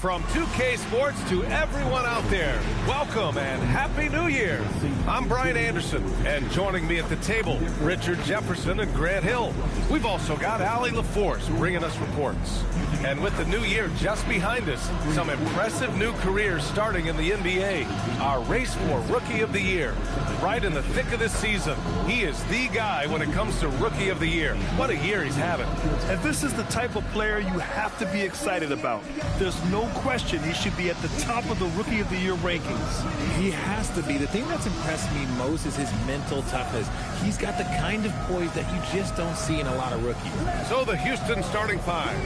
From 2K Sports to everyone out there, welcome and Happy New Year. I'm Brian Anderson, and joining me at the table, Richard Jefferson and Grant Hill. We've also got Allie LaForce bringing us reports. And with the new year just behind us, some impressive new careers starting in the NBA. Our race for Rookie of the Year. Right in the thick of this season, he is the guy when it comes to Rookie of the Year. What a year he's having. And this is the type of player you have to be excited about. There's no question he should be at the top of the Rookie of the Year rankings. He has to be. The thing that's impressed me most is his mental toughness. He's got the kind of poise that you just don't see in a lot of rookies. So the Houston starting five.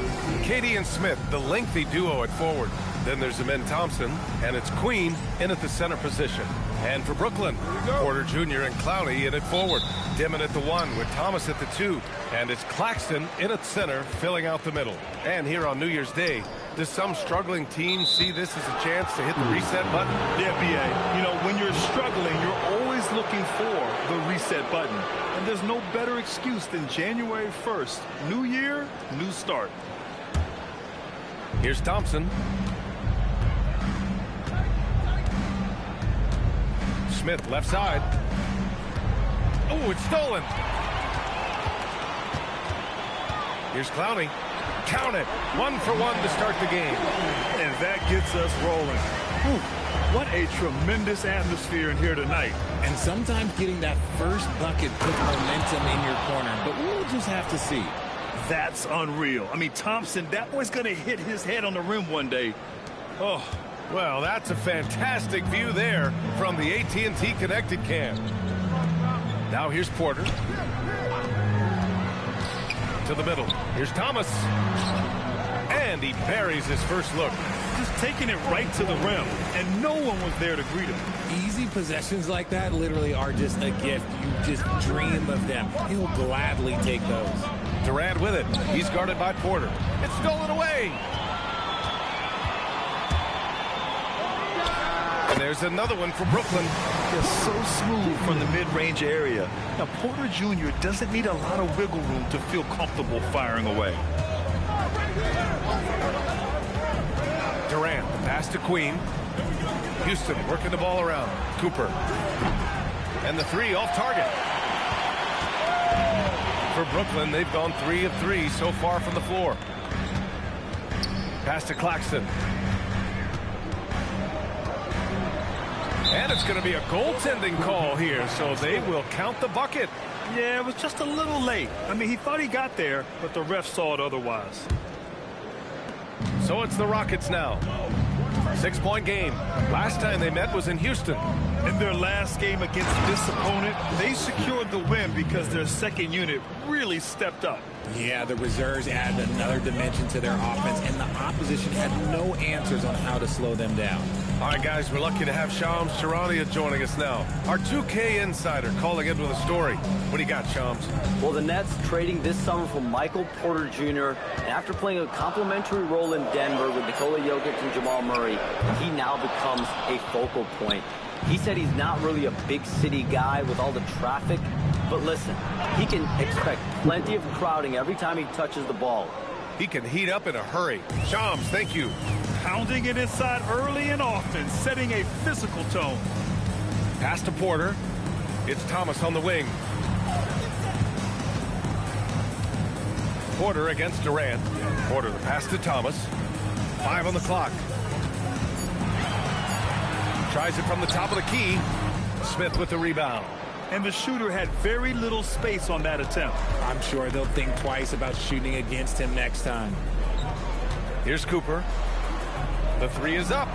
Katie and Smith, the lengthy duo at forward. Then there's Amen Thompson, and it's Queen in at the center position. And for Brooklyn, Porter Jr. and Clowney in at forward. Dimon at the 1 with Thomas at the 2. And it's Claxton in at center, filling out the middle. And here on New Year's Day, does some struggling team see this as a chance to hit the reset button? Yeah, B.A. You know, when you're struggling, you're always looking for the reset button. And there's no better excuse than January 1st. New year, new start. Here's Thompson. Smith, left side. Oh, it's stolen. Here's Clowney. Count it. 1 for 1 to start the game. And that gets us rolling. Whew. What a tremendous atmosphere in here tonight. And sometimes getting that first bucket puts momentum in your corner, but we'll just have to see. That's unreal. I mean, Thompson, that boy's going to hit his head on the rim one day. Oh. Well, that's a fantastic view there from the AT&T Connected Cam. Now here's Porter. To the middle. Here's Thomas. And he buries his first look. Just taking it right to the rim, and no one was there to greet him. Easy possessions like that literally are just a gift. You just dream of them. He'll gladly take those. Durant with it. He's guarded by Porter. It's stolen away. And there's another one for Brooklyn. They're so smooth from the mid-range area. Now, Porter Jr. doesn't need a lot of wiggle room to feel comfortable firing away. Durant, the pass to Queen. Houston working the ball around. Cooper. And the 3 off target. For Brooklyn, they've gone 3 of 3 so far from the floor. Pass to Claxton. And it's going to be a goaltending call here, so they will count the bucket. Yeah, it was just a little late. I mean, he thought he got there, but the ref saw it otherwise. So it's the Rockets now. 6-point game. Last time they met was in Houston. In their last game against this opponent, they secured the win because their second unit really stepped up. Yeah, the reserves added another dimension to their offense, and the opposition had no answers on how to slow them down. All right, guys, we're lucky to have Shams Charania joining us now. Our 2K insider calling in with a story. What do you got, Shams? Well, the Nets trading this summer for Michael Porter Jr. And after playing a complimentary role in Denver with Nikola Jokic and Jamal Murray, he now becomes a focal point. He said he's not really a big city guy with all the traffic, but listen, he can expect plenty of crowding every time he touches the ball. He can heat up in a hurry. Shams, thank you. Pounding it inside early and often, setting a physical tone. Pass to Porter. It's Thomas on the wing. Porter against Durant. Porter the pass to Thomas. 5 on the clock. Tries it from the top of the key. Smith with the rebound. And the shooter had very little space on that attempt. I'm sure they'll think twice about shooting against him next time. Here's Cooper. The 3 is up.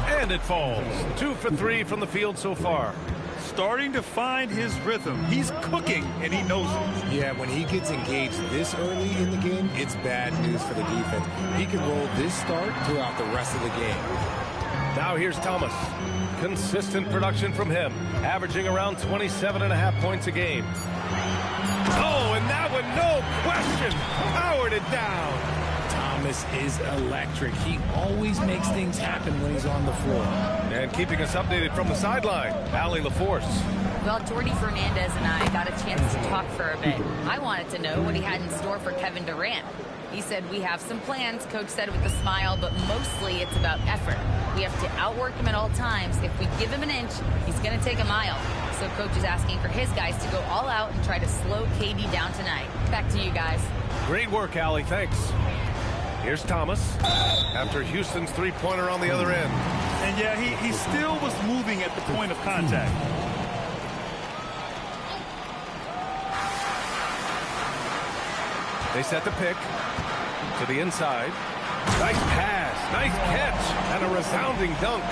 And it falls. 2 for 3 from the field so far. Starting to find his rhythm. He's cooking, and he knows it. Yeah, when he gets engaged this early in the game, it's bad news for the defense. He can roll this start throughout the rest of the game. Now here's Thomas. Consistent production from him, averaging around 27.5 points a game. Oh, and that one, no question, powered it down. Thomas is electric. He always makes things happen when he's on the floor. And keeping us updated from the sideline, Allie LaForce. Well, Jordy Fernandez and I got a chance to talk for a bit. I wanted to know what he had in store for Kevin Durant. He said, "We have some plans," Coach said with a smile, but mostly it's about effort. We have to outwork him at all times. If we give him an inch, he's going to take a mile. So Coach is asking for his guys to go all out and try to slow KD down tonight. Back to you guys. Great work, Allie. Thanks. Here's Thomas after Houston's three-pointer on the other end. And yeah, he still was moving at the point of contact. They set the pick to the inside. Nice pass, nice catch, and a resounding dunk.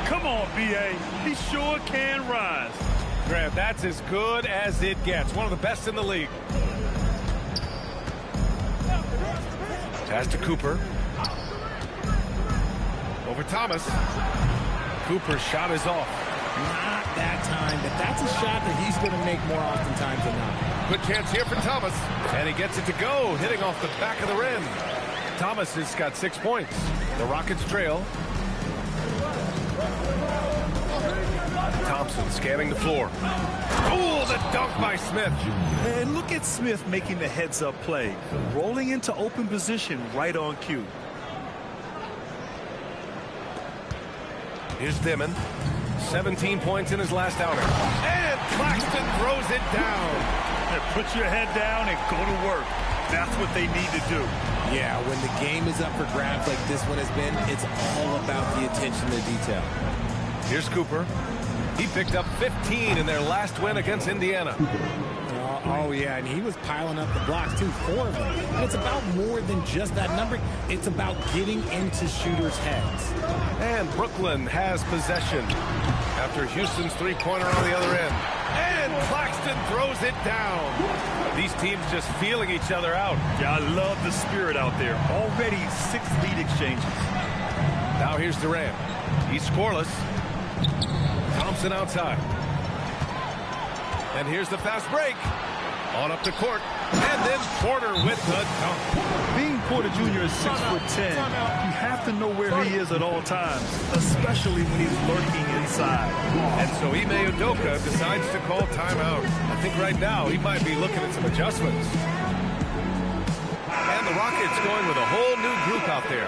Come on, B.A. He sure can rise. Grant, that's as good as it gets. One of the best in the league. Pass to Cooper. Over Thomas. Cooper's shot is off. Not that time, but that's a shot that he's going to make more oftentimes than not. Good chance here for Thomas. And he gets it to go, hitting off the back of the rim. Thomas has got 6 points. The Rockets trail. Thompson scanning the floor. Oh, the dunk by Smith. And look at Smith making the heads-up play, rolling into open position right on cue. Here's Dimon. 17 points in his last outing. And Claxton throws it down. Put your head down and go to work. That's what they need to do. Yeah, when the game is up for grabs like this one has been, it's all about the attention to detail. Here's Cooper. He picked up 15 in their last win against Indiana. Oh, yeah, and he was piling up the blocks, too, 4 of them. And it's about more than just that number. It's about getting into shooters' heads. And Brooklyn has possession after Houston's three-pointer on the other end. And Claxton throws it down. These teams just feeling each other out. Yeah, I love the spirit out there. Already 6 lead exchanges. Now here's Durant. He's scoreless. Thompson outside. And here's the fast break. On up the court. And then Porter with the dunk. Being Porter Jr. is 6'10", you have to know where he is at all times, especially when he's lurking inside. And so Ime Udoka decides to call timeout. I think right now he might be looking at some adjustments. And the Rockets going with a whole new group out there.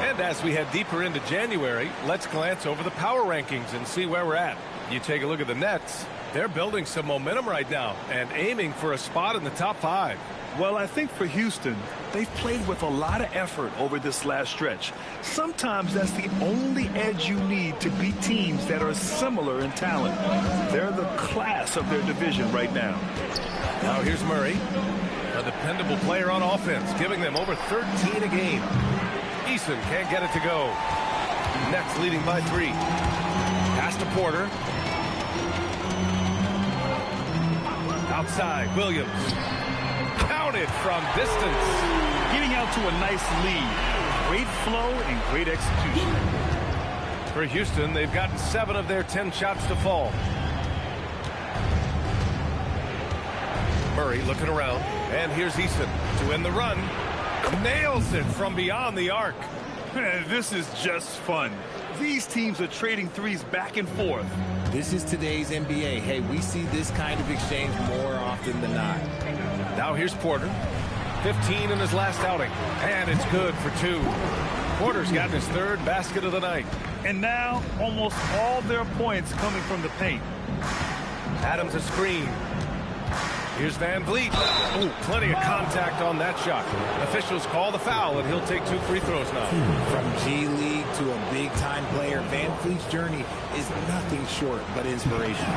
And as we head deeper into January, let's glance over the power rankings and see where we're at. You take a look at the Nets. They're building some momentum right now and aiming for a spot in the top 5. Well, I think for Houston, they've played with a lot of effort over this last stretch. Sometimes that's the only edge you need to beat teams that are similar in talent. They're the class of their division right now. Now here's Murray, a dependable player on offense, giving them over 13 a game. Eason can't get it to go. Nets leading by 3. Pass to Porter. Outside, Williams. Counted from distance. Getting out to a nice lead. Great flow and great execution. For Houston, they've gotten 7 of their 10 shots to fall. Murray looking around. And here's Eason to end the run. Nails it from beyond the arc. This is just fun. These teams are trading threes back and forth. This is today's NBA. Hey, we see this kind of exchange more often than not. Now here's Porter. 15 in his last outing. And it's good for 2. Porter's gotten his 3rd basket of the night. And now almost all their points coming from the paint. Adams a screen. Here's Van Vliet. Oh, plenty of contact on that shot. Officials call the foul, and he'll take 2 free throws now. From G League to a big-time player, Van Vliet's journey is nothing short but inspirational.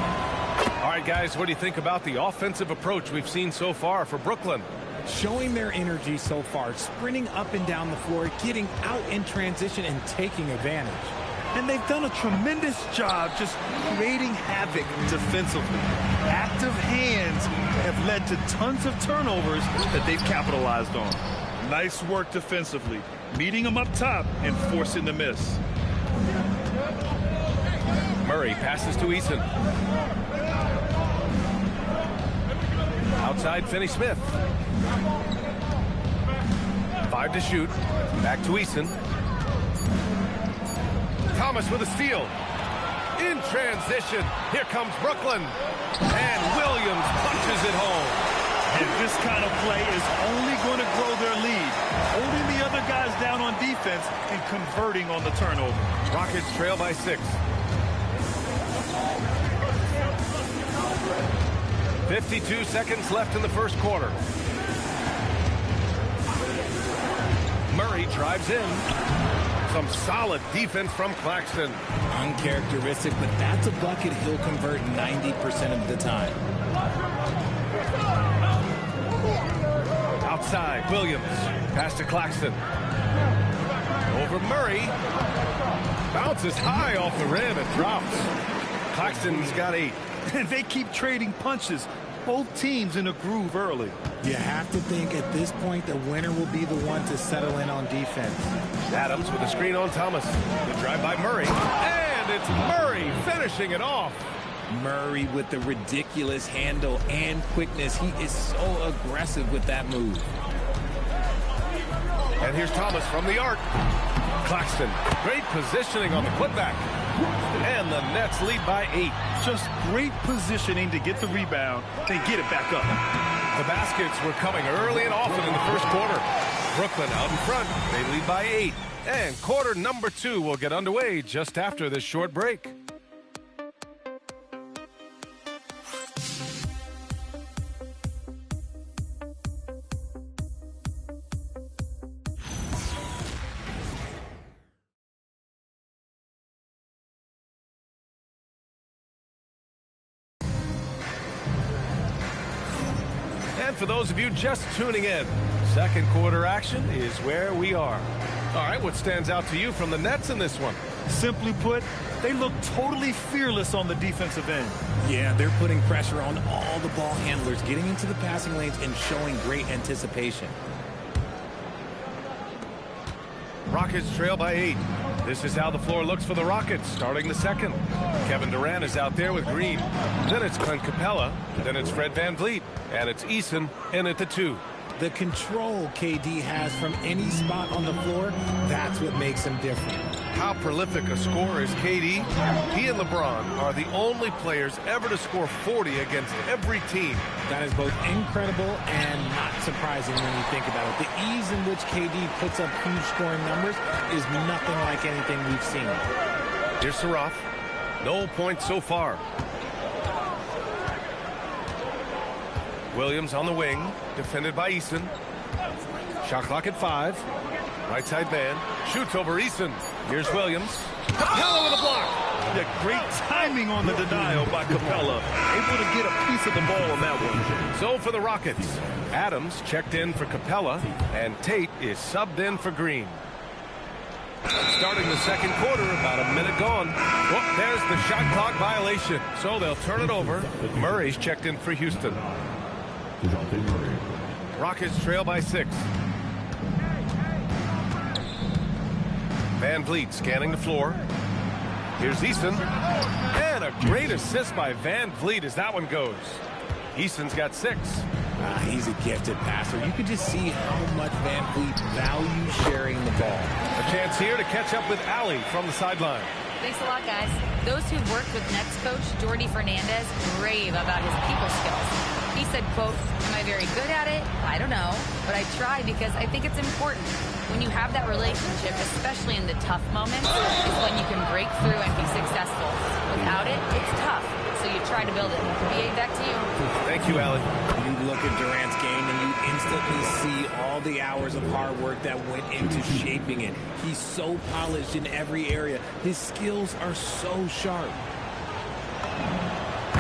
All right, guys, what do you think about the offensive approach we've seen so far for Brooklyn? Showing their energy so far, sprinting up and down the floor, getting out in transition, and taking advantage. And they've done a tremendous job just creating havoc defensively. Active hands have led to tons of turnovers that they've capitalized on. Nice work defensively, meeting them up top and forcing the miss. Murray passes to Eason. Outside, Finney-Smith. 5 to shoot. Back to Eason. Thomas with a steal. In transition, here comes Brooklyn. And Williams punches it home. And this kind of play is only going to grow their lead, holding the other guys down on defense and converting on the turnover. Rockets trail by 6. 52 seconds left in the first quarter. Murray drives in. Some solid defense from Claxton. Uncharacteristic, but that's a bucket he'll convert 90% of the time. Outside, Williams. Pass to Claxton. Over Murray. Bounces high off the rim and drops. Claxton's got 8. And they keep trading punches. Both teams in a groove early. You have to think at this point the winner will be the one to settle in on defense. Adams with a screen on Thomas. The drive by Murray. And it's Murray finishing it off. Murray with the ridiculous handle and quickness. He is so aggressive with that move. And here's Thomas from the arc. Claxton, great positioning on the putback. And the Nets lead by 8. Just great positioning to get the rebound, then get it back up. The baskets were coming early and often in the first quarter. Brooklyn out in front. They lead by 8. And quarter number 2 will get underway just after this short break. And for those of you just tuning in, second quarter action is where we are. All right, what stands out to you from the Nets in this one? Simply put, they look totally fearless on the defensive end. Yeah, they're putting pressure on all the ball handlers, getting into the passing lanes and showing great anticipation. Rockets trail by 8. This is how the floor looks for the Rockets starting the second. Kevin Durant is out there with Green. Then it's Clint Capella. Then it's Fred VanVleet. And it's Eason in at the 2. The control KD has from any spot on the floor, that's what makes him different. How prolific a scorer is KD? He and LeBron are the only players ever to score 40 against every team. That is both incredible and not surprising when you think about it. The ease in which KD puts up huge scoring numbers is nothing like anything we've seen. Here's Sarath. No points so far. Williams on the wing, defended by Eason. Shot clock at 5. Right side man, shoots over Eason. Here's Williams. Capella with a block. Yeah, great timing on the denial by Capella. Able to get a piece of the ball on that one. So for the Rockets, Adams checked in for Capella, and Tate is subbed in for Green. Starting the second quarter, about a minute gone. Oh, there's the shot clock violation. So they'll turn it over. Murray's checked in for Houston. Rockets trail by 6. VanVleet scanning the floor. Here's Eason. And a great assist by VanVleet as that one goes. Eason's got 6. He's a gifted passer. You can just see how much VanVleet values sharing the ball. A chance here to catch up with Allie from the sideline. Thanks a lot, guys. Those who've worked with Nets coach Jordi Fernandez rave about his people skills. He said, quote, "Am I very good at it? I don't know, but I try because I think it's important. When you have that relationship, especially in the tough moments, is when you can break through and be successful. Without it, it's tough. So you try to build it." B.A., back to you. Thank you, Allie. You look at Durant's game and you instantly see all the hours of hard work that went into shaping it. He's so polished in every area. His skills are so sharp.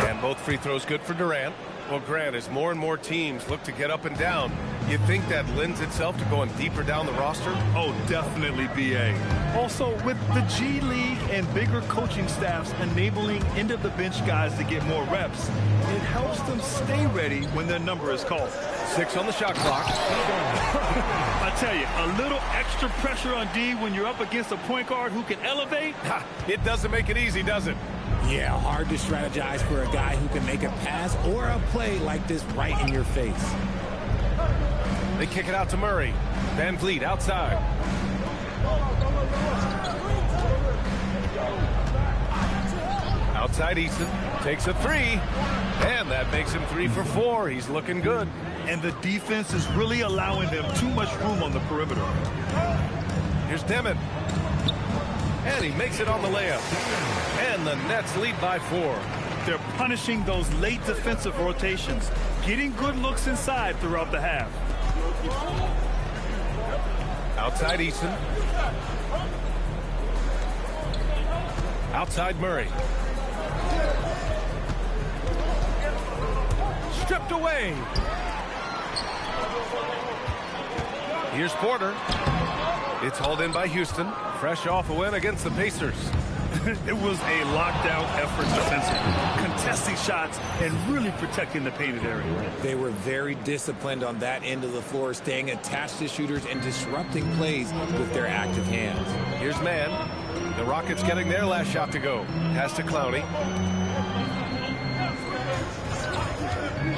And both free throws good for Durant. Well, Grant, as more and more teams look to get up and down, you think that lends itself to going deeper down the roster? Oh, definitely, B.A. Also, with the G League and bigger coaching staffs enabling end-of-the-bench guys to get more reps, it helps them stay ready when their number is called. 6 on the shot clock. I tell you, a little extra pressure on D when you're up against a point guard who can elevate. It doesn't make it easy, does it? Yeah, hard to strategize for a guy who can make a pass or a play like this right in your face. They kick it out to Murray. VanVleet outside. Outside Eason takes a three, and that makes him 3 for 4. He's looking good. And the defense is really allowing them too much room on the perimeter. Here's Demon. And he makes it on the layup. And the Nets lead by 4. They're punishing those late defensive rotations, getting good looks inside throughout the half. Outside Eason. Outside Murray. Stripped away. Here's Porter. It's hauled in by Houston. Fresh off a win against the Pacers. It was a lockdown effort defensively, contesting shots and really protecting the painted area. They were very disciplined on that end of the floor, staying attached to shooters and disrupting plays with their active hands. Here's Mann. The Rockets getting their last shot to go. Pass to Clowney.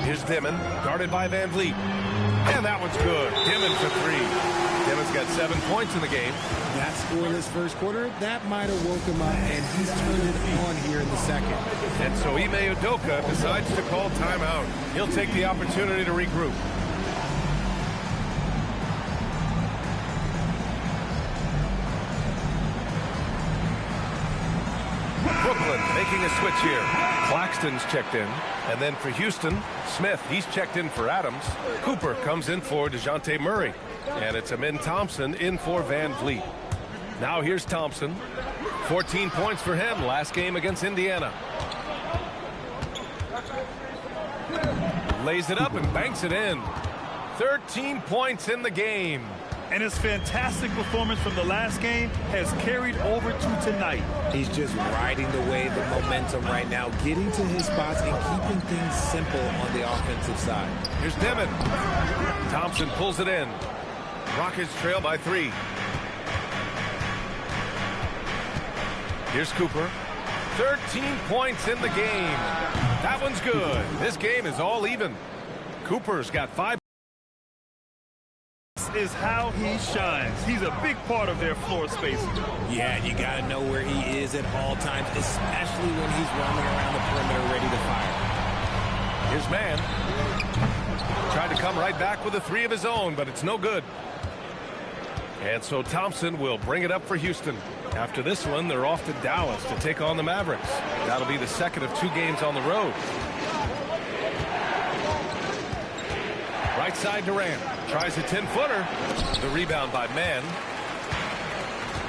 Here's Dimon, guarded by Van Vliet. And that one's good. Dimon for 3. Dimon's got 7 points in the game. That scoreless first quarter, that might have woke him up, and he's turned it on here in the second. And so Ime Udoka decides to call timeout. He'll take the opportunity to regroup. Brooklyn making a switch here. Claxton's checked in. And then for Houston, Smith, he's checked in for Adams. Cooper comes in for DeJounte Murray. And it's Amin Thompson in for Van Vliet. Now here's Thompson. 14 points for him last game against Indiana. Lays it up and banks it in. 13 points in the game. And his fantastic performance from the last game has carried over to tonight. He's just riding the wave of momentum right now, getting to his spots and keeping things simple on the offensive side. Here's Demon. Thompson pulls it in. Rockets trail by 3. Here's Cooper. 13 points in the game. That one's good. This game is all even. Cooper's got 5. This is how he shines. He's a big part of their floor spacing. Yeah, you got to know where he is at all times, especially when he's roaming around the perimeter ready to fire. Here's Mann. Tried to come right back with a 3 of his own, but it's no good. And so Thompson will bring it up for Houston. After this one, they're off to Dallas to take on the Mavericks. That'll be the second of 2 games on the road. Right side Durant. Tries a 10-footer. The rebound by Mann.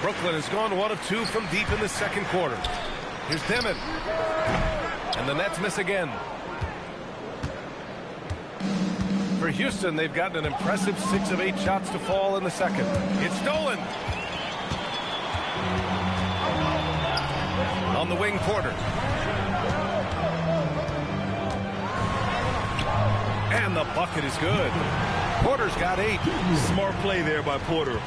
Brooklyn has gone 1 of 2 from deep in the second quarter. Here's Demon. And the Nets miss again. For Houston, they've gotten an impressive 6 of 8 shots to fall in the second. It's stolen. On the wing, Porter. And the bucket is good. Porter's got 8. Smart play there by Porter.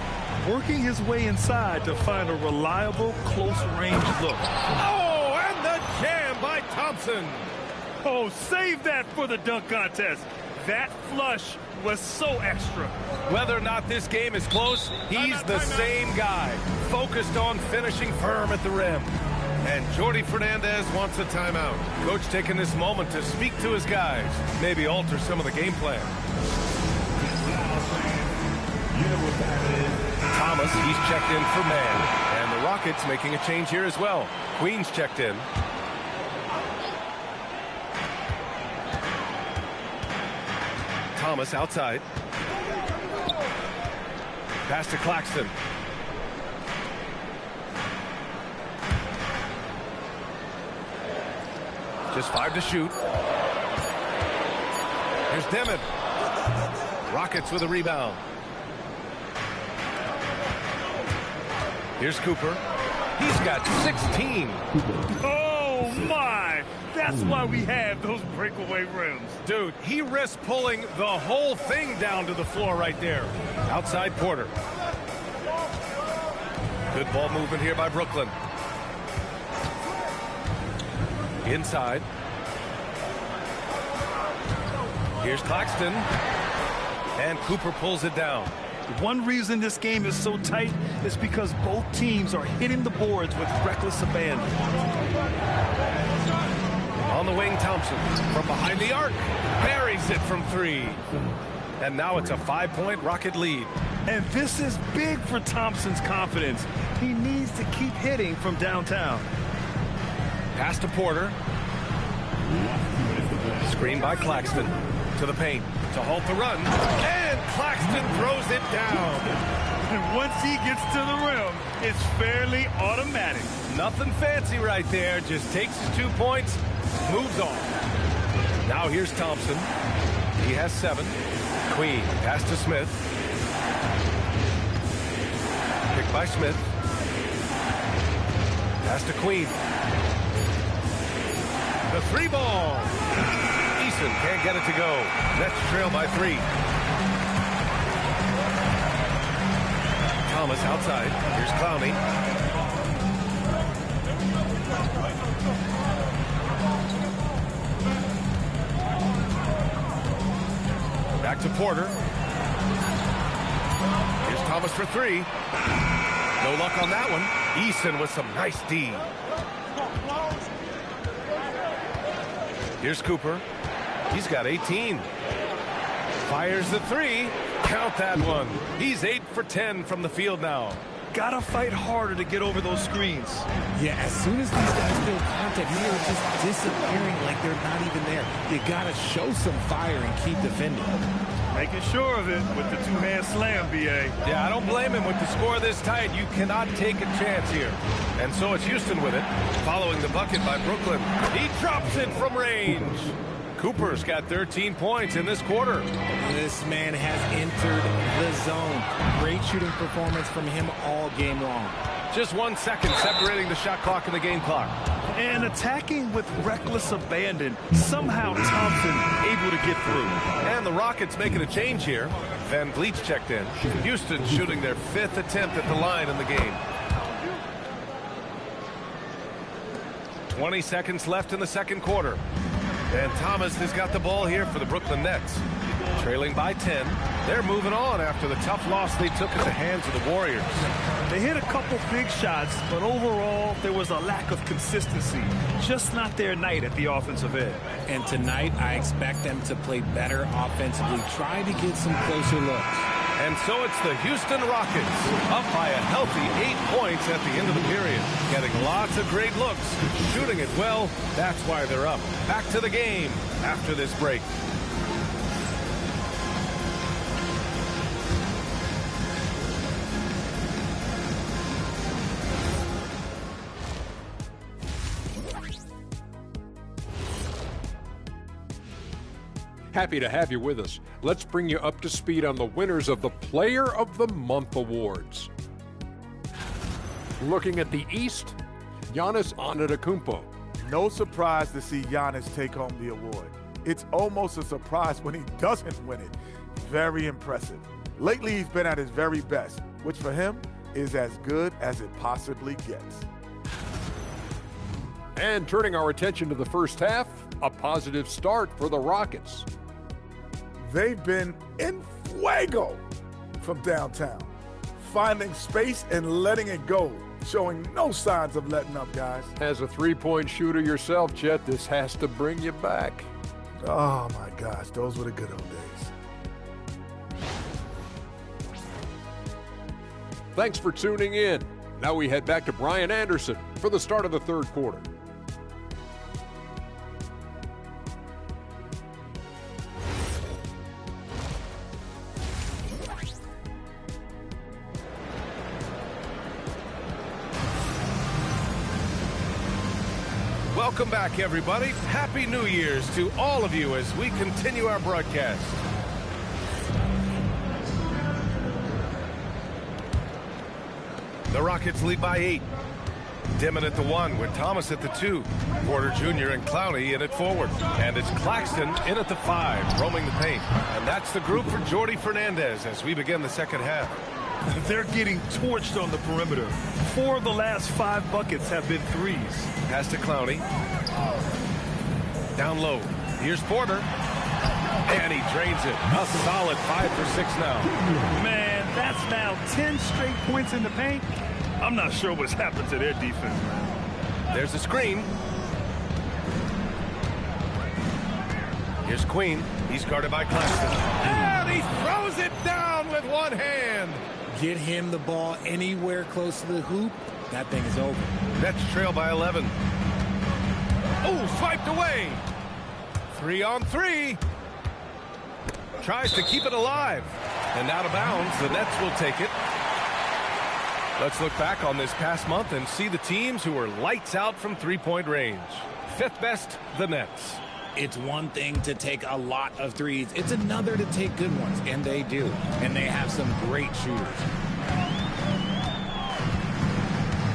Working his way inside to find a reliable, close-range look. Oh, and the jam by Thompson. Oh, save that for the dunk contest. That flush was so extra. Whether or not this game is close, he's the same guy. Focused on finishing firm at the rim. And Jordi Fernandez wants a timeout. Coach taking this moment to speak to his guys. Maybe alter some of the game plan. Thomas, he's checked in for Mann. And the Rockets making a change here as well. Queen's checked in. Thomas outside. Pass to Claxton. Just 5 to shoot. Here's Demon. Rockets with a rebound. Here's Cooper. He's got 16. Oh, my. That's why we have those breakaway rims. Dude, he risked pulling the whole thing down to the floor right there. Outside Porter. Good ball movement here by Brooklyn. Inside. Here's Claxton. And Cooper pulls it down. One reason this game is so tight is because both teams are hitting the boards with reckless abandon. On the wing, Thompson from behind the arc. Buries it from 3. And now it's a 5-point Rocket lead. And this is big for Thompson's confidence. He needs to keep hitting from downtown. Pass to Porter. Screen by Claxton. To the paint. To halt the run. And Claxton throws it down. And once he gets to the rim, it's fairly automatic. Nothing fancy right there. Just takes his 2 points, moves on. Now here's Thompson. He has 7. Queen, pass to Smith. Pick by Smith. Pass to Queen. The 3 ball. Eason can't get it to go. Nets trail by 3. Thomas outside. Here's Clowney. Back to Porter. Here's Thomas for 3. No luck on that one. Eason with some nice D. Here's Cooper. He's got 18. Fires the 3. Count that one. He's 8 for 10 from the field now. Gotta fight harder to get over those screens. Yeah, as soon as these guys feel contact, they're just disappearing like they're not even there. You gotta show some fire and keep defending. Making sure of it with the 2-hand slam, B.A. Yeah, I don't blame him with the score this tight. You cannot take a chance here. And so it's Houston with it, following the bucket by Brooklyn. He drops it from range. Cooper's got 13 points in this quarter. This man has entered the zone. Great shooting performance from him all game long. Just 1 second separating the shot clock and the game clock. And attacking with reckless abandon. Somehow Thompson able to get through. And the Rockets making a change here. Van Vliet's checked in. Houston shooting their 5th attempt at the line in the game. 20 seconds left in the second quarter. And Thomas has got the ball here for the Brooklyn Nets. Trailing by 10. They're moving on after the tough loss they took at the hands of the Warriors. They hit a couple big shots, but overall there was a lack of consistency. Just not their night at the offensive end. And tonight I expect them to play better offensively. Try to get some closer looks. And so it's the Houston Rockets up by a healthy 8 points at the end of the period. Getting lots of great looks, shooting it well. That's why they're up. Back to the game after this break. Happy to have you with us. Let's bring you up to speed on the winners of the Player of the Month awards. Looking at the East, Giannis Antetokounmpo. No surprise to see Giannis take home the award. It's almost a surprise when he doesn't win it. Very impressive. Lately, he's been at his very best, which for him is as good as it possibly gets. And turning our attention to the first half, a positive start for the Rockets. They've been in fuego from downtown, finding space and letting it go, showing no signs of letting up, guys. As a three-point shooter yourself, Chet, this has to bring you back. Oh, my gosh, those were the good old days. Thanks for tuning in. Now we head back to Brian Anderson for the start of the third quarter. Welcome back, everybody. Happy New Year's to all of you as we continue our broadcast. The Rockets lead by 8. Dimon at the 1 with Thomas at the 2. Porter Jr. and Clowney in at forward. And it's Claxton in at the 5, roaming the paint. And that's the group for Jordy Fernandez as we begin the second half. They're getting torched on the perimeter. 4 of the last 5 buckets have been threes. Pass to Clowney. Down low. Here's Porter. And he drains it. A solid 5 for 6 now. Man, that's now 10 straight points in the paint. I'm not sure what's happened to their defense, man. There's a screen. Here's Queen. He's guarded by Claxton. And he throws it down with one hand. Get him the ball anywhere close to the hoop, that thing is over. Nets trail by 11. Oh, swiped away. 3-on-3. Tries to keep it alive. And out of bounds, the Nets will take it. Let's look back on this past month and see the teams who were lights out from three-point range. Fifth best, the Nets. It's one thing to take a lot of threes. It's another to take good ones, and they do. And they have some great shooters.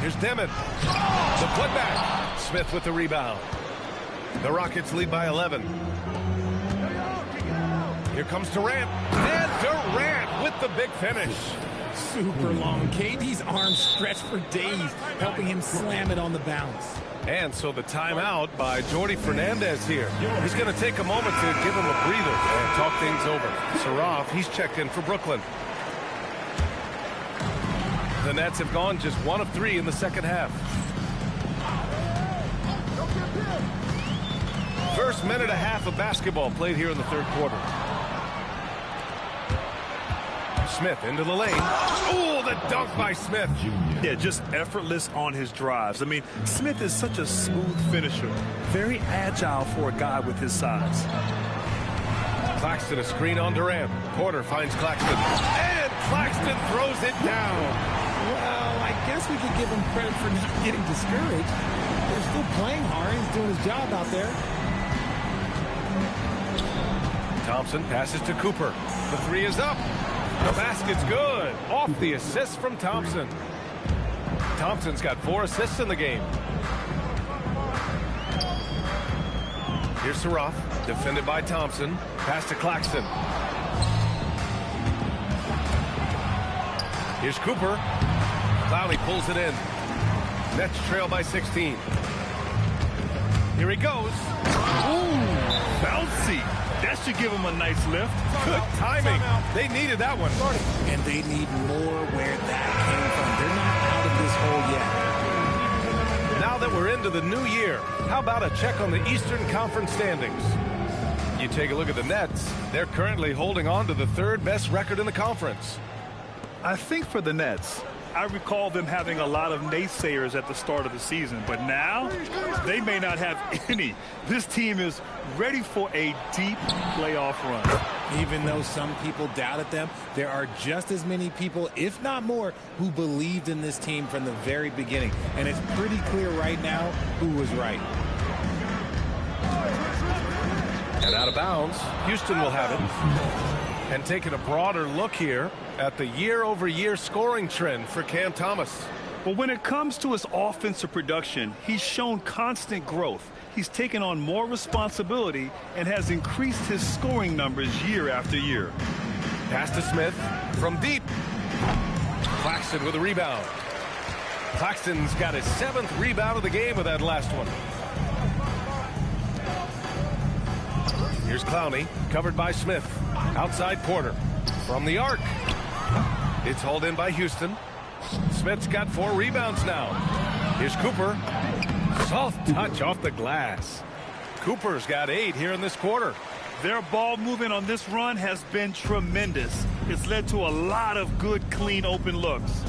Here's Demon. The putback. Smith with the rebound. The Rockets lead by 11. Here comes Durant. And Durant with the big finish. Super long. KD's arms stretched for days, helping him slam it on the bounce. And so the timeout by Jordi Fernandez here. He's going to take a moment to give him a breather and talk things over. Saraf, he's checked in for Brooklyn. The Nets have gone just 1 of 3 in the second half. First minute and a half of basketball played here in the third quarter. Smith into the lane. Oh, the dunk by Smith. Yeah, just effortless on his drives. I mean, Smith is such a smooth finisher. Very agile for a guy with his size. Claxton a screen on Durant. Porter finds Claxton. And Claxton throws it down. Well, I guess we could give him credit for not getting discouraged. They're still playing hard. He's doing his job out there. Thompson passes to Cooper. The three is up. The basket's good. Off the assist from Thompson. Thompson's got 4 assists in the game. Here's Saraf, defended by Thompson. Pass to Claxton. Here's Cooper. Clowney pulls it in. Nets trail by 16. Here he goes. Ooh, bouncy. That should give him a nice lift. Good timing. They needed that one. And they need more where that came from. They're not out of this hole yet. Now that we're into the new year, how about a check on the Eastern Conference standings? You take a look at the Nets. They're currently holding on to the 3rd best record in the conference. I think for the Nets, I recall them having a lot of naysayers at the start of the season, but now they may not have any. This team is ready for a deep playoff run. Even though some people doubted them, there are just as many people, if not more, who believed in this team from the very beginning. And it's pretty clear right now who was right. And out of bounds, Houston will have it. And taking a broader look here at the year-over-year scoring trend for Cam Thomas. But when it comes to his offensive production, he's shown constant growth. He's taken on more responsibility and has increased his scoring numbers year after year. Pass to Smith from deep. Claxton with a rebound. Claxton's got his 7th rebound of the game with that last one. Here's Clowney, covered by Smith. Outside Porter. From the arc. It's hauled in by Houston. Smith's got 4 rebounds now. Here's Cooper. Soft touch off the glass. Cooper's got 8 here in this quarter. Their ball movement on this run has been tremendous. It's led to a lot of good, clean, open looks.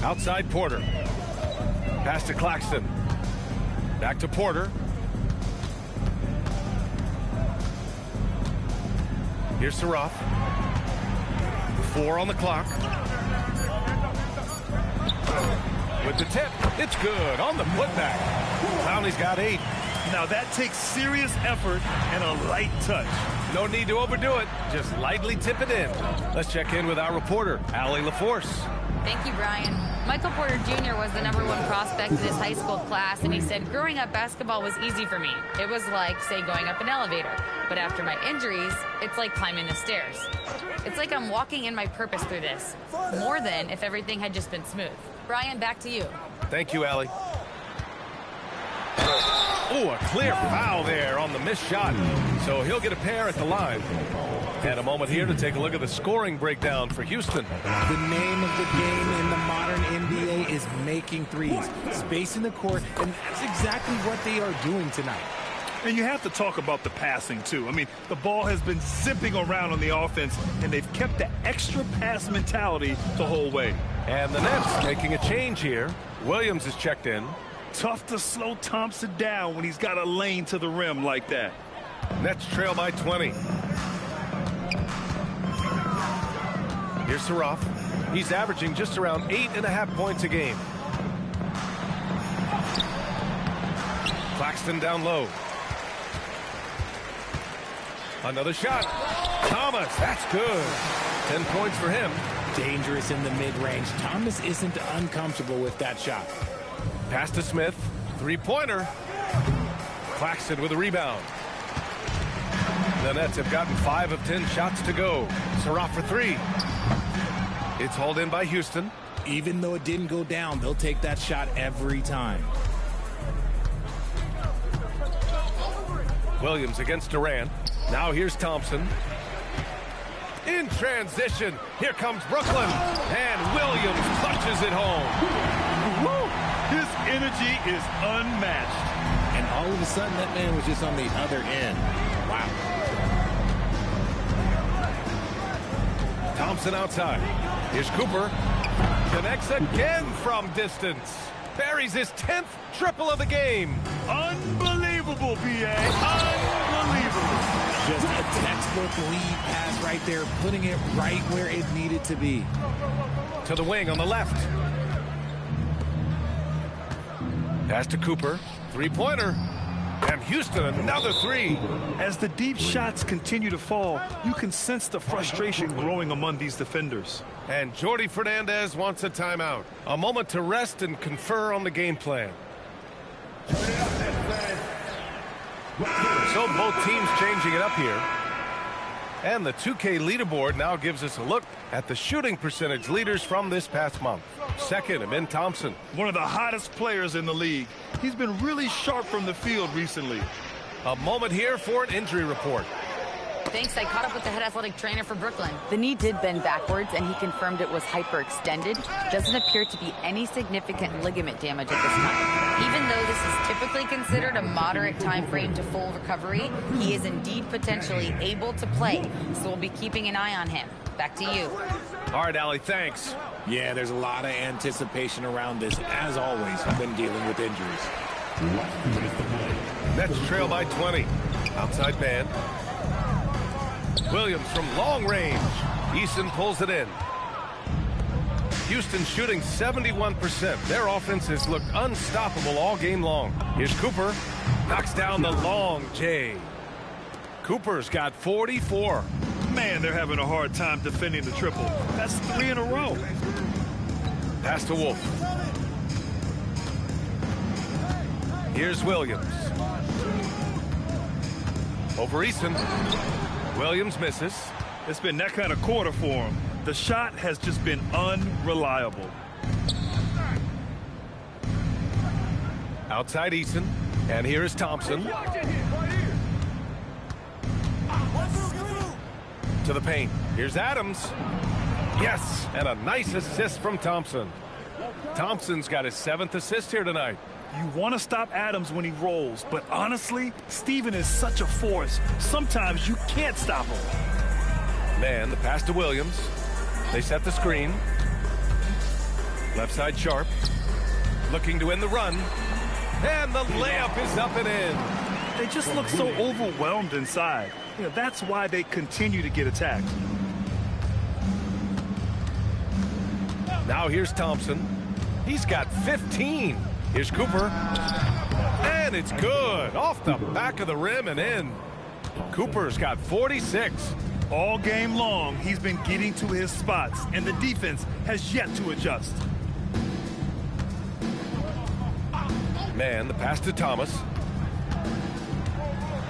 Outside Porter. Pass to Claxton. Back to Porter. Here's Saraf. 4 on the clock. With the tip, it's good on the putback. Clowney's got 8. Now that takes serious effort and a light touch. No need to overdo it. Just lightly tip it in. Let's check in with our reporter, Allie LaForce. Thank you, Brian. Michael Porter Jr. was the #1 prospect in his high school class, and he said, growing up, basketball was easy for me. It was like, say, going up an elevator. But after my injuries, it's like climbing the stairs. It's like I'm walking in my purpose through this, more than if everything had just been smooth. Brian, back to you. Thank you, Allie. Oh, a clear foul there on the missed shot. So he'll get a pair at the line. And a moment here to take a look at the scoring breakdown for Houston. The name of the game in the modern NBA is making threes, spacing the court, and that's exactly what they are doing tonight. And you have to talk about the passing, too. I mean, the ball has been zipping around on the offense, and they've kept the extra pass mentality the whole way. And the Nets making a change here. Williams is checked in. Tough to slow Thompson down when he's got a lane to the rim like that. Nets trail by 20. Here's Saraf. He's averaging just around 8.5 points a game. Claxton down low. Another shot. Thomas, that's good. 10 points for him. Dangerous in the mid-range. Thomas isn't uncomfortable with that shot. Pass to Smith. Three-pointer. Claxton with a rebound. The Nets have gotten 5 of 10 shots to go. Saraf for 3. It's hauled in by Houston. Even though it didn't go down, they'll take that shot every time. Williams against Durant. Now here's Thompson. In transition, here comes Brooklyn. And Williams punches it home. Woo! His energy is unmatched. And all of a sudden, that man was just on the other end. Wow. Thompson outside. Here's Cooper. Connects again from distance. Buries his 10th triple of the game. Unbelievable, PA. Unbelievable. Just a textbook lead pass right there, putting it right where it needed to be. To the wing on the left. Pass to Cooper. Three-pointer. And Houston, another 3. As the deep shots continue to fall, you can sense the frustration growing among these defenders. And Jordi Fernandez wants a timeout. A moment to rest and confer on the game plan. So both teams changing it up here. And the 2K leaderboard now gives us a look at the shooting percentage leaders from this past month. Second, Amin Thompson. One of the hottest players in the league. He's been really sharp from the field recently. A moment here for an injury report. Thanks. I caught up with the head athletic trainer for Brooklyn. The knee did bend backwards, and he confirmed it was hyperextended. Doesn't appear to be any significant ligament damage at this time. Even though this is typically considered a moderate time frame to full recovery, he is indeed potentially able to play, so we'll be keeping an eye on him. Back to you. All right, Allie, thanks. Yeah, there's a lot of anticipation around this, as always, when dealing with injuries. Nets trail by 20. Outside man. Williams from long range. Eason pulls it in. Houston shooting 71%. Their offense has looked unstoppable all game long. Here's Cooper. Knocks down the long J. Cooper's got 44. Man, they're having a hard time defending the triple. That's 3 in a row. Pass to Wolf. Here's Williams. Over Eason. Williams misses. It's been that kind of quarter for him. The shot has just been unreliable. Outside Eason. And here is Thompson. To the paint. Here's Adams. Yes, and a nice assist from Thompson. Thompson's got his 7th assist here tonight. You want to stop Adams when he rolls, but honestly, Steven is such a force. Sometimes you can't stop him. Man, the pass to Williams. They set the screen. Left side Sharp. Looking to win the run. And the layup is up and in. They just look so overwhelmed inside. You know, that's why they continue to get attacked. Now here's Thompson. He's got 15. Here's Cooper. And it's good. Off the back of the rim and in. Cooper's got 46. All game long, he's been getting to his spots, and the defense has yet to adjust. Man, the pass to Thomas.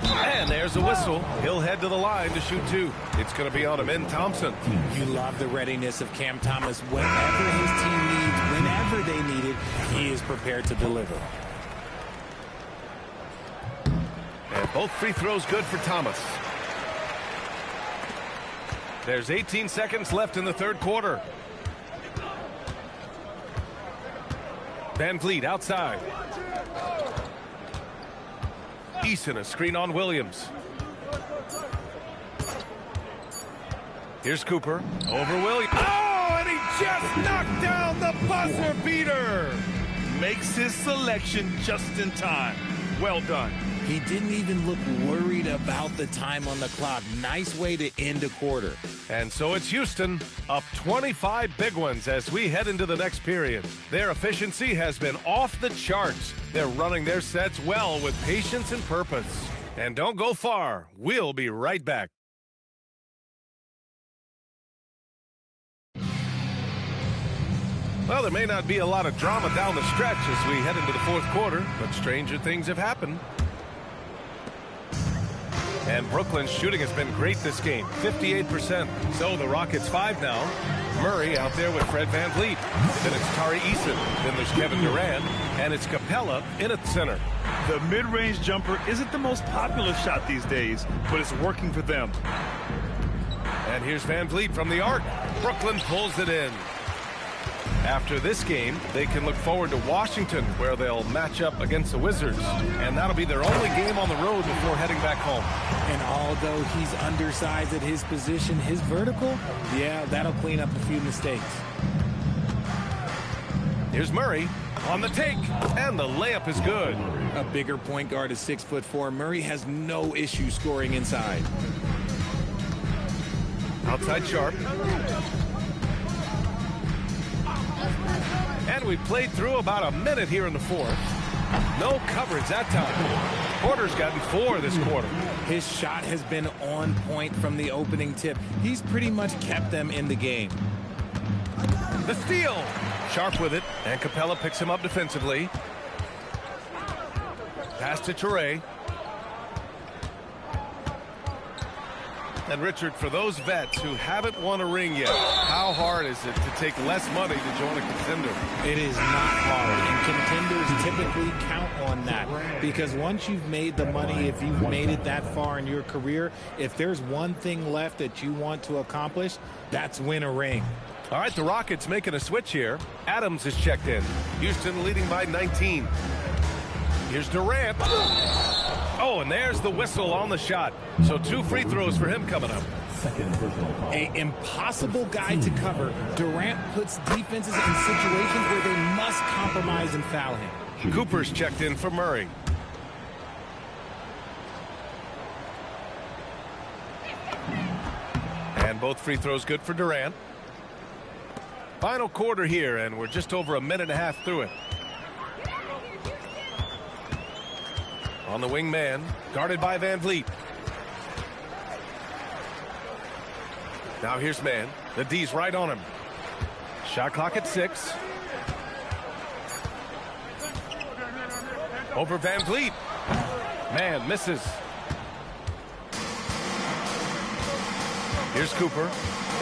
And there's a whistle. He'll head to the line to shoot 2. It's going to be on Amin Thompson. You love the readiness of Cam Thomas. Whenever his team needs, whenever they need it, he is prepared to deliver. And both free throws good for Thomas. There's 18 seconds left in the third quarter. Van Vliet outside. Eason, a screen on Williams. Here's Cooper over Williams. Oh, and he just knocked down the buzzer beater. Makes his selection just in time. Well done. He didn't even look worried about the time on the clock. Nice way to end a quarter. And so it's Houston up 25 big ones as we head into the next period. Their efficiency has been off the charts. They're running their sets well with patience and purpose. And don't go far. We'll be right back. Well, there may not be a lot of drama down the stretch as we head into the fourth quarter, but stranger things have happened. And Brooklyn's shooting has been great this game, 58%. So the Rockets 5 now. Murray out there with Fred VanVleet. Then it's Tari Eason. Then there's Kevin Durant. And it's Capella in at center. The mid-range jumper isn't the most popular shot these days, but it's working for them. And here's VanVleet from the arc. Brooklyn pulls it in. After this game, they can look forward to Washington, where they'll match up against the Wizards. And that'll be their only game on the road before heading back home. And although he's undersized at his position, his vertical, yeah, that'll clean up a few mistakes. Here's Murray on the take, and the layup is good. A bigger point guard is 6'4". Murray has no issue scoring inside. Outside Sharp. And we played through about a minute here in the fourth. No coverage that time. Porter's gotten 4 this quarter. His shot has been on point from the opening tip. He's pretty much kept them in the game. The steal. Sharp with it, and Capella picks him up defensively. Pass to Toure. And Richard, for those vets who haven't won a ring yet, how hard is it to take less money to join a contender? It is not hard, and contenders typically count on that, because once you've made the money, if you've made it that far in your career, if there's one thing left that you want to accomplish, that's win a ring. All right, the Rockets making a switch here. Adams is checked in. Houston leading by 19. Here's Durant. Oh, and there's the whistle on the shot. So 2 free throws for him coming up. An impossible guy to cover. Durant puts defenses in situations where they must compromise and foul him. Cooper's checked in for Murray. And both free throws good for Durant. Final quarter here, and we're just over a minute and a half through it. On the wing man, guarded by VanVleet. Now here's man. The D's right on him. Shot clock at 6. Over VanVleet. Man misses. Here's Cooper.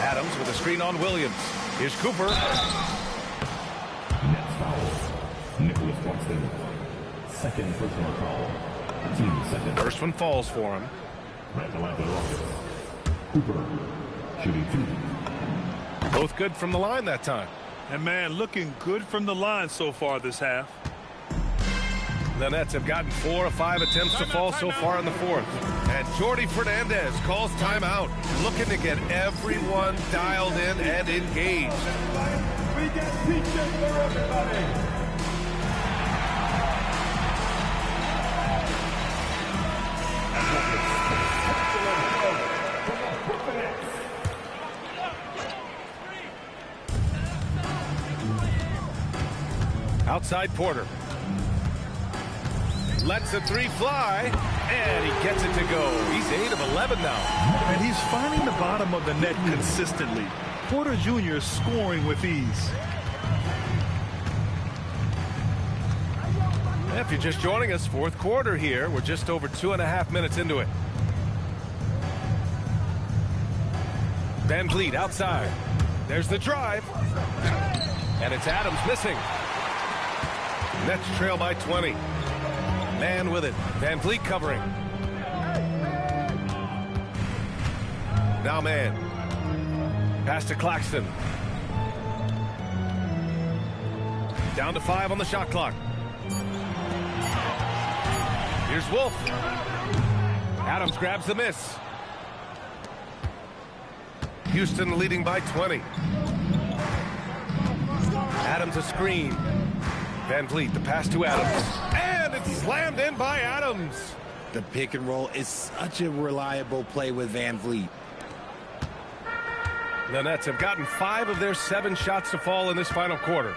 Adams with a screen on Williams. Here's Cooper. Next foul. Nicholas Buxton. Second personal foul. Team second. First one falls for him. Atlanta Rockets. Cooper. Shooting 2. Both good from the line that time. And man, looking good from the line so far this half. The Nets have gotten 4 of 5 attempts to fall so far in the fourth. And Jordi Fernandez calls timeout, looking to get everyone dialed in and engaged. We get pictures for everybody. Outside Porter. Lets a 3 fly, and he gets it to go. He's 8 of 11 now. And he's finding the bottom of the net consistently. Porter Jr. is scoring with ease. If you're just joining us, fourth quarter here. We're just over 2.5 minutes into it. VanVleet outside. There's the drive. And it's Adams missing. Nets trail by 20. Man with it. VanVleet covering. Now man. Pass to Claxton. Down to 5 on the shot clock. Here's Wolf. Adams grabs the miss. Houston leading by 20. Adams a screen. Van Vliet, the pass to Adams. And it's slammed in by Adams. The pick and roll is such a reliable play with Van Vliet. The Nets have gotten 5 of their 7 shots to fall in this final quarter.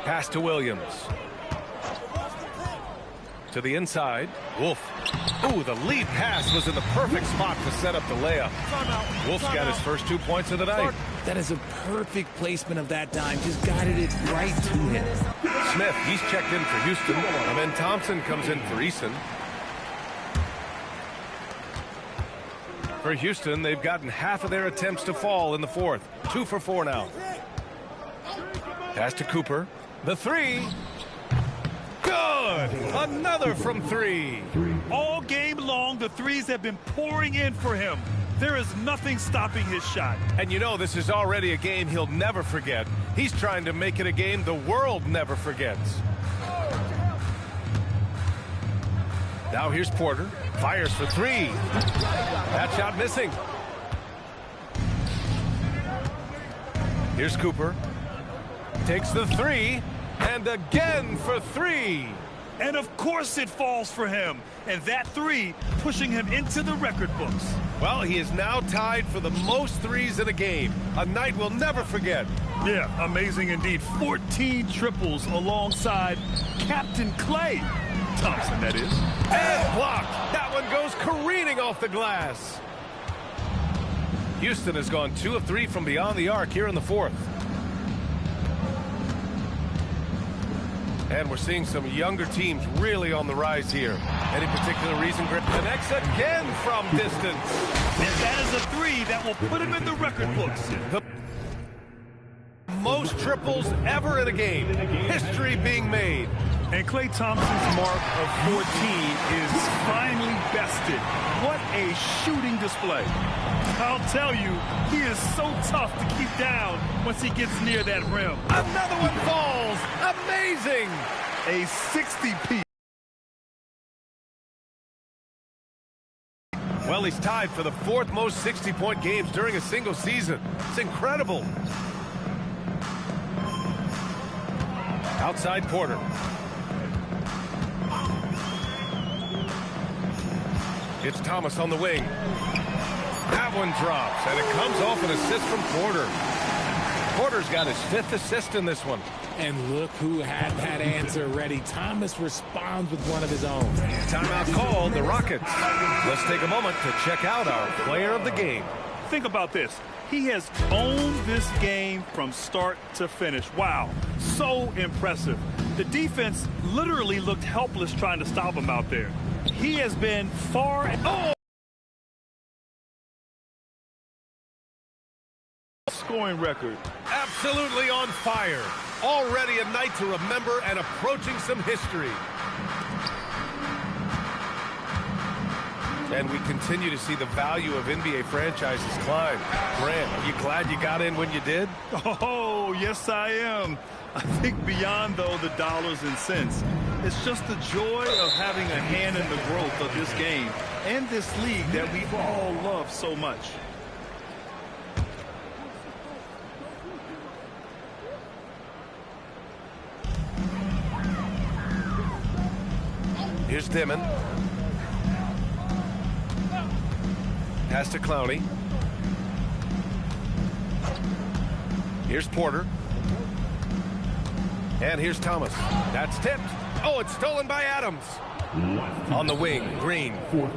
Pass to Williams. To the inside. Wolf. Ooh, the lead pass was in the perfect spot to set up the layup. Wolf's got his first 2 points of the night. That is a perfect placement of that dime. Just guided it right to him. Smith, he's checked in for Houston. And then Thompson comes in for Eason. For Houston, they've gotten half of their attempts to fall in the fourth. 2 for 4 now. Pass to Cooper. The 3. Good! Another from 3. All game long, the threes have been pouring in for him. There is nothing stopping his shot. And you know this is already a game he'll never forget. He's trying to make it a game the world never forgets. Now here's Porter. Fires for 3. That shot missing. Here's Cooper. Takes the 3. And again for 3. And of course it falls for him. And that 3 pushing him into the record books. Well, he is now tied for the most 3s in a game. A night we'll never forget. Yeah, amazing indeed. 14 triples alongside Captain Klay Thompson, that is. And blocked. That one goes careening off the glass. Houston has gone 2 of 3 from beyond the arc here in the fourth. And we're seeing some younger teams really on the rise here. Any particular reason? Connects again from distance. And that is a 3 that will put him in the record books. The most triples ever in a game. History being made. And Klay Thompson's mark of 14 is finally bested. What a shooting display. I'll tell you, he is so tough to keep down once he gets near that rim. Another one falls. Amazing. A 60-piece. Well, he's tied for the 4th most 60-point games during a single season. It's incredible. Outside Porter. It's Thomas on the wing. That one drops, and it comes off an assist from Porter. Porter's got his 5th assist in this one. And look who had that answer ready. Thomas responds with one of his own. Timeout called, the Rockets. Let's take a moment to check out our player of the game. Think about this. He has owned this game from start to finish. Wow, so impressive. The defense literally looked helpless trying to stop him out there. He has been far... scoring record. Absolutely on fire. Already a night to remember and approaching some history. And we continue to see the value of NBA franchises climb. Grant, are you glad you got in when you did? Oh, yes, I am. I think beyond, though, the dollars and cents, it's just the joy of having a hand in the growth of this game and this league that we all love so much. Here's Dimon. Pass to Clowney. Here's Porter. And here's Thomas. That's tipped. Oh, it's stolen by Adams. On the wing, Green.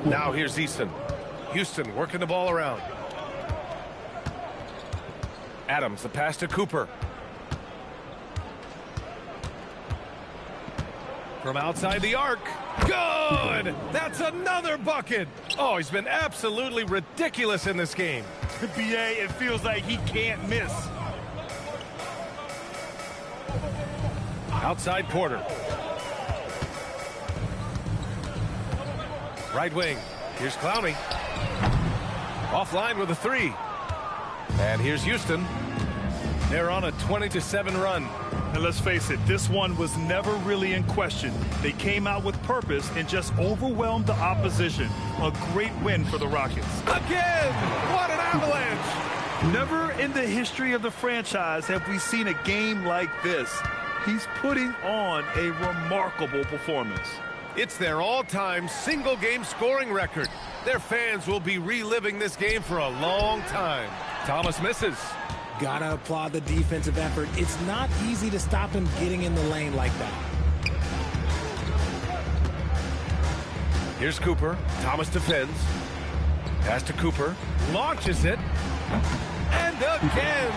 Now here's Eason. Houston working the ball around. Adams, the pass to Cooper. From outside the arc. Good! That's another bucket! Oh, he's been absolutely ridiculous in this game. BA, it feels like he can't miss. Outside Porter. Right wing. Here's Clowney. Offline with a 3. And here's Houston. They're on a 20-7 run. And let's face it, this one was never really in question. They came out with purpose and just overwhelmed the opposition. A great win for the Rockets. Again! What an avalanche! Never in the history of the franchise have we seen a game like this. He's putting on a remarkable performance. It's their all-time single-game scoring record. Their fans will be reliving this game for a long time. Thomas misses. Gotta applaud the defensive effort. It's not easy to stop him getting in the lane like that. Here's Cooper. Thomas defends. Pass to Cooper. Launches it. And again.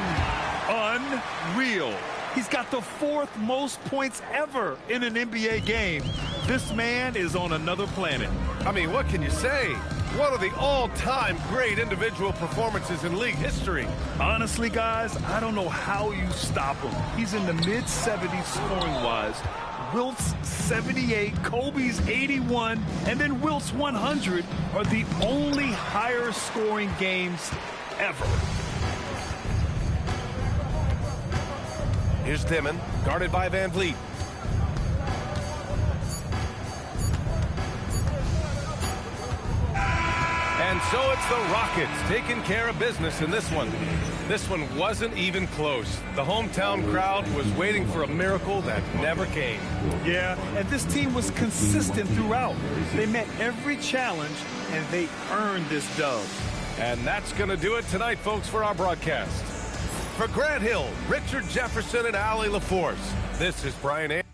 Unreal. He's got the 4th most points ever in an NBA game. This man is on another planet. I mean, what can you say? One of the all-time great individual performances in league history. Honestly, guys, I don't know how you stop him. He's in the mid-70s scoring-wise. Wilt's 78, Kobe's 81, and then Wilt's 100 are the only higher scoring games ever. Here's Timmon, guarded by Van Vliet. And so it's the Rockets taking care of business in this one. This one wasn't even close. The hometown crowd was waiting for a miracle that never came. Yeah, and this team was consistent throughout. They met every challenge, and they earned this dub. And that's going to do it tonight, folks, for our broadcast. For Grant Hill, Richard Jefferson, and Allie LaForce, this is Brian Anderson.